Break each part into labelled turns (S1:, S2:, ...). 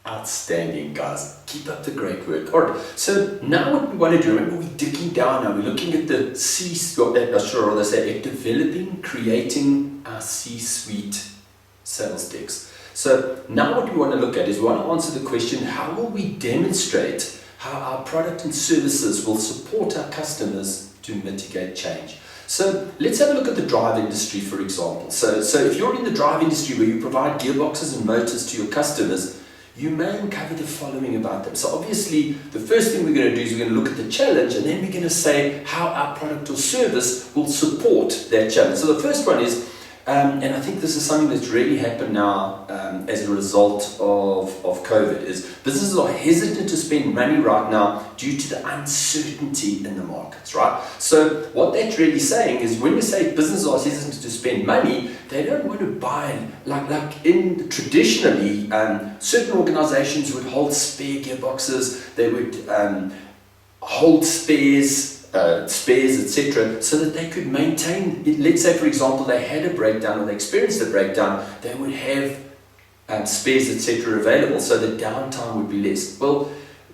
S1: Outstanding, guys. Keep up the great work. All right. So now what we want to do, remember we're digging down now. We're looking at the developing, creating our C-suite sales decks. So now what we want to look at is we want to answer the question, how will we demonstrate how our product and services will support our customers to mitigate change? So let's have a look at the drive industry, for example. So if you're in the drive industry where you provide gearboxes and motors to your customers, you may uncover the following about them. So obviously, the first thing we're going to do is we're going to look at the challenge, and then we're going to say how our product or service will support that challenge. So the first one is, and I think this is something that's really happened now as a result of COVID, is businesses are hesitant to spend money right now due to the uncertainty in the markets, right? So what that's really saying is when we say businesses are hesitant to spend money, they don't want to buy, traditionally, certain organizations would hold spare gearboxes, they would hold spares, etc., so that they could maintain, let's say for example they had a breakdown or they experienced a breakdown, they would have spares, etc. available, so the downtime would be less. Well,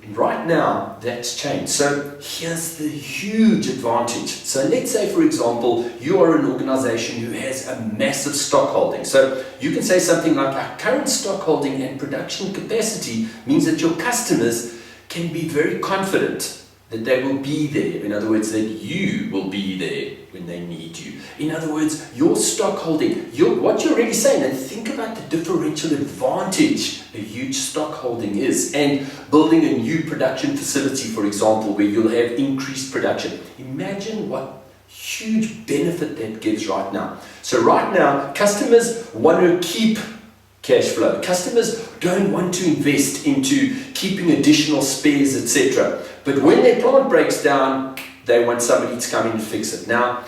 S1: right now that's changed. So here's the huge advantage. So let's say for example you are an organization who has a massive stock holding. So you can say something like, our current stock holding and production capacity means that your customers can be very confident that they will be there. In other words, that you will be there when they need you. In other words, your stock holding, what you're really saying, and think about the differential advantage a huge stock holding is, and building a new production facility, for example, where you'll have increased production. Imagine what huge benefit that gives right now. So right now, customers want to keep cash flow. Customers don't want to invest into keeping additional spares, etc. But when their plant breaks down, they want somebody to come in and fix it. Now,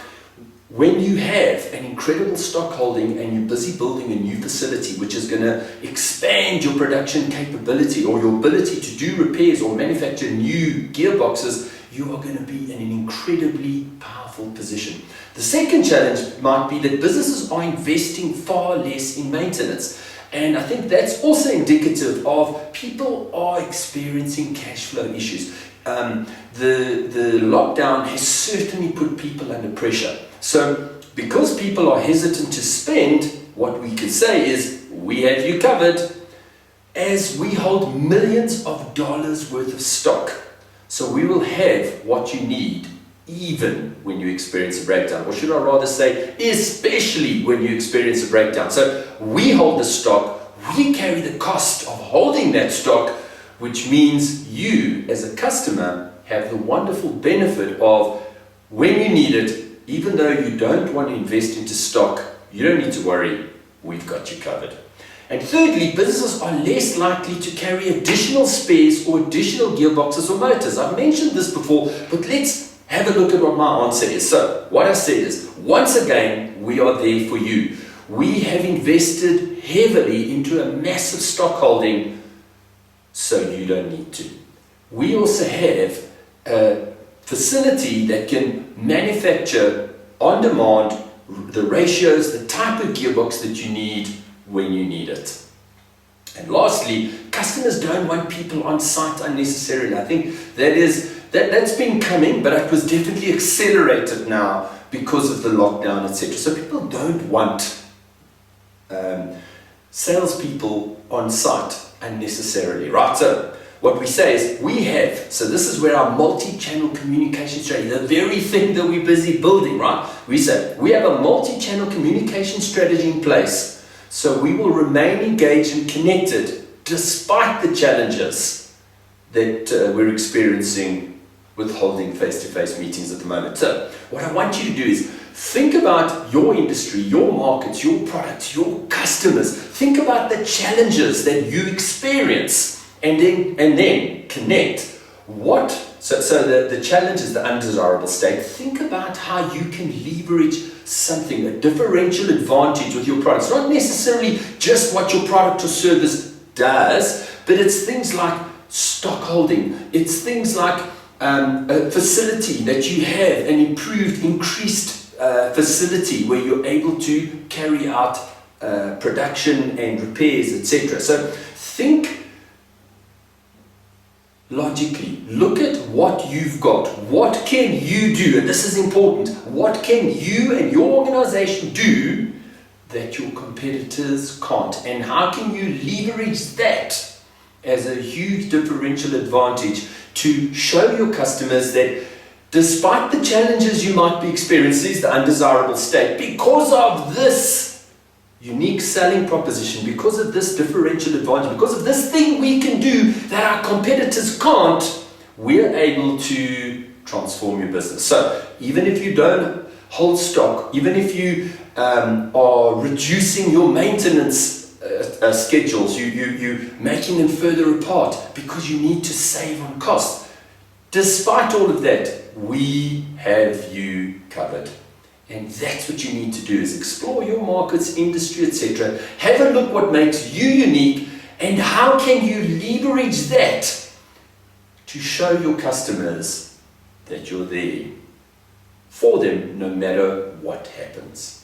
S1: when you have an incredible stock holding and you're busy building a new facility which is going to expand your production capability or your ability to do repairs or manufacture new gearboxes, you are going to be in an incredibly powerful position. The second challenge might be that businesses are investing far less in maintenance. And I think that's also indicative of people are experiencing cash flow issues. The lockdown has certainly put people under pressure. So because people are hesitant to spend, what we can say is, we have you covered, as we hold millions of dollars worth of stock. So we will have what you need even when you experience a breakdown, or should I rather say, especially when you experience a breakdown. So we hold the stock, we carry the cost of holding that stock, which means you as a customer have the wonderful benefit of, when you need it, even though you don't want to invest into stock, you don't need to worry, we've got you covered. And thirdly, businesses are less likely to carry additional spares or additional gearboxes or motors. I've mentioned this before, but let's have a look at what my answer is. So what I said is, once again, we are there for you. We have invested heavily into a massive stock holding, so you don't need to. We also have a facility that can manufacture on demand the ratios, the type of gearbox that you need when you need it. And lastly, customers don't want people on site unnecessarily. I think that's been coming, but it was definitely accelerated now because of the lockdown, etc. So people don't want salespeople on site unnecessarily, right? So what we say is so this is where our multi-channel communication strategy, the very thing that we're busy building, right? We say we have a multi-channel communication strategy in place, so we will remain engaged and connected despite the challenges that we're experiencing with holding face-to-face meetings at the moment. So what I want you to do is think about your industry, your markets, your products, your customers. Think about the challenges that you experience, and then connect. So the challenge is the undesirable state. Think about how you can leverage something, a differential advantage with your products. Not necessarily just what your product or service does, but it's things like stock holding. It's things like a facility that you have, an increased facility where you're able to carry out production and repairs, etc. So think logically. Look at what you've got. What can you do? And this is important. What can you and your organization do that your competitors can't? And how can you leverage that as a huge differential advantage to show your customers that despite the challenges you might be experiencing, the undesirable state, because of this unique selling proposition, because of this differential advantage, because of this thing we can do that our competitors can't, we're able to transform your business. So even if you don't hold stock, even if you are reducing your maintenance schedules, you're making them further apart because you need to save on cost. Despite all of that, we have you covered. And that's what you need to do, is explore your markets, industry, etc. Have a look what makes you unique and how can you leverage that to show your customers that you're there for them no matter what happens.